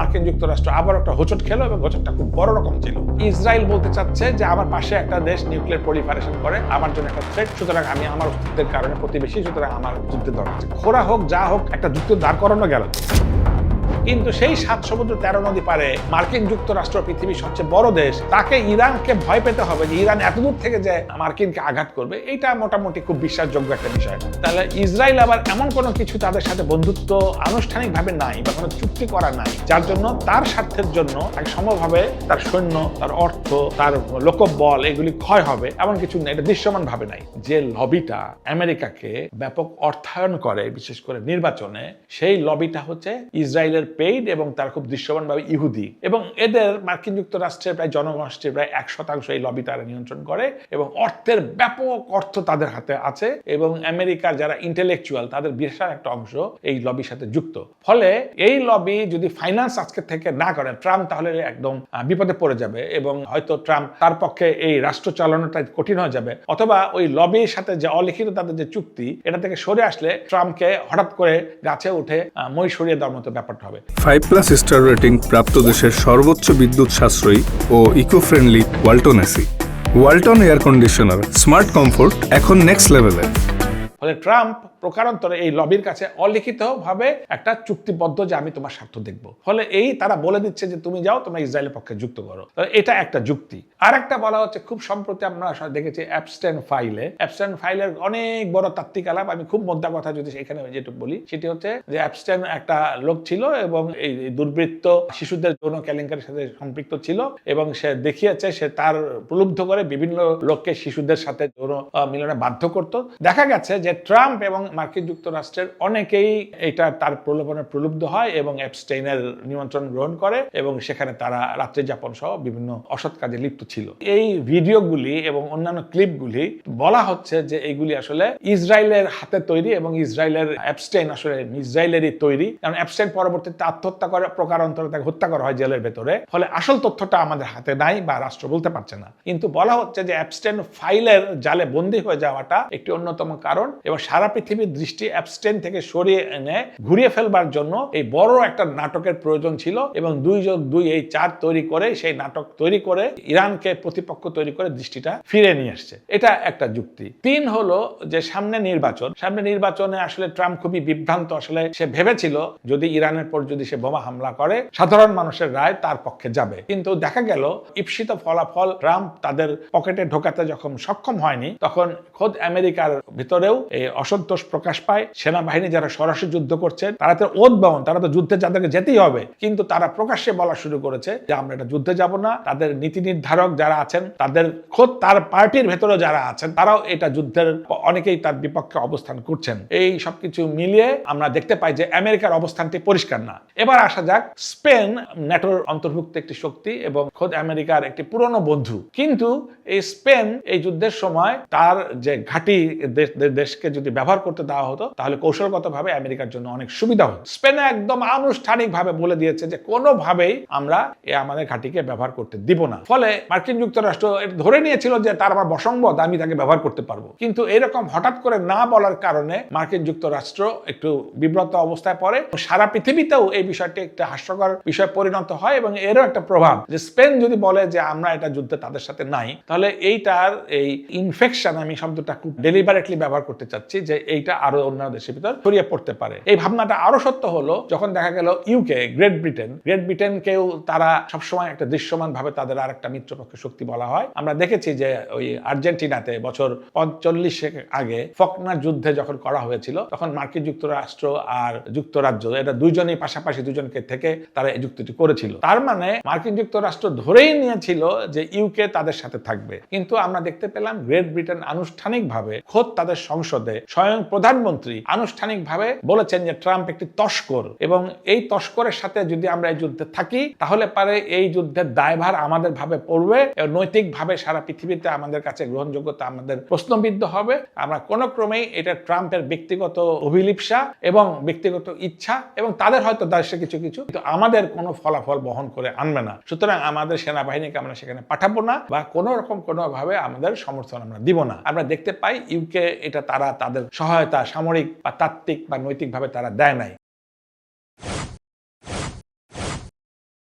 মার্কিন যুক্তরাষ্ট্র আবার একটা হোঁচট খেলো এবং হোঁচটটা খুব বড় রকম ছিল। ইসরায়েল বলতে চাচ্ছে যে আমার পাশে একটা দেশ নিউক্লিয়ার প্রলিফারেশন করে, আমার জন্য একটা থ্রেট, সুতরাং আমি আমার অস্তিত্বের কারণে প্রতিবেশী, সুতরাং আমার যুদ্ধের দরকার আছে। খোরা হোক যা হোক একটা যুদ্ধ দাঁড় করানো গেল। কিন্তু সেই 7 সমুদ্র 13 নদী পারে মার্কিন যুক্তরাষ্ট্র পৃথিবীর সবচেয়ে বড় দেশ, তাকে ইরানকে ভয় পেতে হবে যে ইরান এতদূর থেকে যে মার্কিনকে আঘাত করবে, এটা মোটামুটি খুব বিশ্বাসযোগ্য একটা বিষয় না। তাহলে ইসরায়েল আবার এমন কোনো কিছু তাদের সাথে বন্ধুত্ব আনুষ্ঠানিকভাবে নাই বা কোনো চুক্তি করা নাই, যার জন্য তার স্বার্থের জন্য সম্ভবভাবে তার সৈন্য, তার অর্থ, তার লোকবল এগুলি ক্ষয় হবে এমন কিছু নেই, এটা দৃশ্যমান ভাবে নাই। যে লবিটা আমেরিকাকে ব্যাপক অর্থায়ন করে বিশেষ করে নির্বাচনে, সেই লবিটা হচ্ছে ইসরায়েলের পেইড এবং তার খুব দৃশ্যমানভাবে ইহুদি, এবং এদের মার্কিন যুক্তরাষ্ট্রের প্রায় জনগোষ্ঠীর প্রায় 1% এই লবি তারা নিয়ন্ত্রণ করে এবং অর্থের ব্যাপক অর্থ তাদের হাতে আছে, এবং আমেরিকার যারা ইন্টেলেকচুয়াল তাদের বিশাল একটা অংশ এই লবির সাথে যুক্ত। ফলে এই লবি যদি ফাইন্যান্স আজকে থেকে না করে, ট্রাম্প তাহলে একদম বিপদে পড়ে যাবে এবং হয়তো ট্রাম্প তার পক্ষে এই রাষ্ট্র চালানোটা কঠিন হয়ে যাবে, অথবা ওই লবির সাথে যে অলিখিত তাদের যে চুক্তি এটা থেকে সরে আসলে ট্রাম্পকে হঠাৎ করে গাছে উঠে মই সরিয়ে দেওয়ার মতো ব্যাপারটা হবে। 5+ স্টার রেটিং প্রাপ্ত দেশের সর্বোচ্চ বিদ্যুৎ সাশ্রয়ী ও eco friendly Walton AC. Walton air conditioner, smart comfort এখন নেক্সট লেভেলে। ফলে ট্রাম্প প্রকারান্তরে এই লবির কাছে অলিখিতভাবে একটা চুক্তিবদ্ধ যে আমি তোমার স্বার্থ দেখব, ফলে এই তারা বলে দিচ্ছে যে তুমি যাও, তোমরা ইসরায়েলের পক্ষে যুক্ত করো। এটা একটা যুক্তি। আর একটা বলা হচ্ছে খুব সম্প্রতি আমরা দেখেছি অ্যাপস্টেন ফাইলের অনেক বড় তাত্ত্বিক আলাপ। আমি খুব মোদ্দা কথা যদি এখানে যেটুকু বলি সেটি হচ্ছে যে অ্যাপস্টেন একটা লোক ছিল এবং এই দুর্বৃত্ত শিশুদের যৌন কেলেঙ্কারির সাথে সম্পৃক্ত ছিল, এবং সে দেখিয়েছে সে তার প্রলুব্ধ করে বিভিন্ন লোককে শিশুদের সাথে যৌন মিলনে বাধ্য করত। দেখা গেছে যে ট্রাম্প এবং মার্কিন যুক্তরাষ্ট্রের অনেকেই এটা তার প্রলোভনে প্রলুব্ধ হয় এবং অ্যাপস্টেইনের নিমন্ত্রণ গ্রহণ করে, এবং সেখানে তারা রাত্রি যাপন সহ বিভিন্ন অসৎ কাজে লিপ্ত ছিল। এই ভিডিওগুলি এবং অন্যান্য ক্লিপগুলি বলা হচ্ছে যে এইগুলি আসলে ইসরায়েলের হাতে তৈরি এবং ইসরায়েলের অ্যাপস্টেইন আসলে ইসরায়েলেরই তৈরি, কারণ অ্যাপস্টেইন পরবর্তীতে আত্মহত্যা করে, প্রকারান্তরে তাকে হত্যা করা হয় জেলের ভেতরে। ফলে আসল তথ্যটা আমাদের হাতে নাই বা রাষ্ট্র বলতে পারছে না, কিন্তু বলা হচ্ছে যে অ্যাপস্টেইন ফাইলের জালে বন্দী হয়ে যাওয়াটা একটি অন্যতম কারণ, এবং সারা পৃথিবীর দৃষ্টি অ্যাপস্টেইন থেকে সরিয়ে এনে ঘুরিয়ে ফেলবার জন্য এই বড় একটা নাটকের প্রয়োজন ছিল, এবং 2+2 এই 4 তৈরি করে সেই নাটক তৈরি করে ইরানকে প্রতিপক্ষ তৈরি করে দৃষ্টিটা ফিরে নিয়ে আসছে। এটা একটা যুক্তি। 3 হলো যে সামনে নির্বাচনে আসলে ট্রাম্প খুবই বিভ্রান্ত। আসলে সে ভেবেছিল যদি ইরানের পর যদি সে বোমা হামলা করে সাধারণ মানুষের রায় তার পক্ষে যাবে, কিন্তু দেখা গেল ঈপ্সিত ফলাফল ট্রাম্প তাদের পকেটে ঢোকাতে যখন সক্ষম হয়নি, তখন খোদ আমেরিকার ভিতরেও এই অসন্তোষ প্রকাশ পায়। সেনাবাহিনী যারা সরাসরি যুদ্ধ করছেন তারা তো ওতবাউন্ড, তারা তো যুদ্ধে যাদেরকে যেতেই হবে, কিন্তু তারা প্রকাশ্যে বলা শুরু করেছে যে আমরা এটা যুদ্ধে যাব না। তাদের নীতি নির্ধারক যারা আছেন, তাদের খোদ তার পার্টির ভেতরে যারা আছেন, তারাও এটা যুদ্ধের অনেকেই তার বিপক্ষে অবস্থান করছেন। এই সবকিছু মিলিয়ে আমরা দেখতে পাই যে আমেরিকার অবস্থানটি পরিষ্কার না। এবার আসা যাক, স্পেন ন্যাটোর অন্তর্ভুক্ত একটি শক্তি এবং খোদ আমেরিকার একটি পুরনো বন্ধু, কিন্তু এই স্পেন এই যুদ্ধের সময় তার যে ঘাঁটি দেশকে যদি ব্যবহার করতে দেওয়া হতো তাহলে কৌশলগতভাবে আমেরিকার জন্য অনেক সুবিধা হতো। স্পেনে একদম আনুষ্ঠানিকভাবে বলে দিয়েছে যে কোনোভাবেই আমরা আমাদের ঘাঁটিকে ব্যবহার করতে দিব না। ফলে মার্কিন যুক্তরাষ্ট্র ধরে নিয়েছিল যে তার আমার বসংবদ, আমি তাকে ব্যবহার করতে পারবো, কিন্তু এরকম হঠাৎ করে না বলার কারণে মার্কিন যুক্তরাষ্ট্র একটু বিব্রত অবস্থায় পড়ে। সারা পৃথিবীতেও এই বিষয়টি একটা হাস্যকর বিষয় পরিণত হয়, এবং এরও একটা প্রভাব যে স্পেন যদি বলে যে আমরা এটা যুদ্ধে তাদের সাথে নাই, তাহলে এইটার এই ইনফেকশন, আমি শব্দটা খুব ডেলিবারেটলি ব্যবহার করতে চাচ্ছি, যে এইটা আরো অন্যান্য দেশের ভিতর ছড়িয়ে পড়তে পারে। এই ভাবনাটা আরো সত্য হলো যখন দেখা গেল ইউকে, গ্রেট ব্রিটেনকেও তারা সবসময় একটা দৃশ্যমান ভাবে তাদের আর একটা মিত্রপক্ষ শক্তি বলা হয়। আমরা দেখেছি যে ওই আর্জেন্টিনাতে বছর 45 আগে ফকনার যুদ্ধে যখন করা হয়েছিল, তখন মার্কিন যুক্তরাষ্ট্র আর যুক্তরাজ্য এটা দুইজনেই পাশাপাশি দুজনকে থেকে তারা এই যুক্তিটি করেছিল। তার মানে মার্কিন যুক্তরাষ্ট্র ধরেই নিয়েছিল যে ইউকে তাদের সাথে থাকবে, কিন্তু আমরা দেখতে পেলাম গ্রেট ব্রিটেন আনুষ্ঠানিকভাবে খোদ তাদের সংসদে স্বয়ং প্রধানমন্ত্রী আনুষ্ঠানিকভাবে বলেছেন যে ট্রাম্প একটি তস্কর, এবং এই তস্করের সাথে যদি আমরা এই যুদ্ধে থাকি তাহলে পারে এই যুদ্ধের দায়ভার আমাদের ভাবে পড়বে, নৈতিকভাবে সারা পৃথিবীতে আমাদের কাছে গ্রহণযোগ্যতা আমাদের প্রশ্নবিদ্ধ হবে। আমরা কোনো ক্রমেই এটা ট্রাম্পের ব্যক্তিগত অভিলিপ্সা এবং ব্যক্তিগত ইচ্ছা, এবং তাদের হয়তো দেশে কিছু কিন্তু আমাদের কোনো ফলাফল বহন করে আনবে না। সুতরাং আমাদের সেনাবাহিনীকে আমরা সেখানে পাঠাবো না বা কোনো রকম কোনোভাবে আমাদের সমর্থন আমরা দিব না। আমরা দেখতে পাই ইউকে এটা তারা তাদের সহায়তা সামরিক বা তাত্ত্বিক বা নৈতিকভাবে তারা দেয় নাই।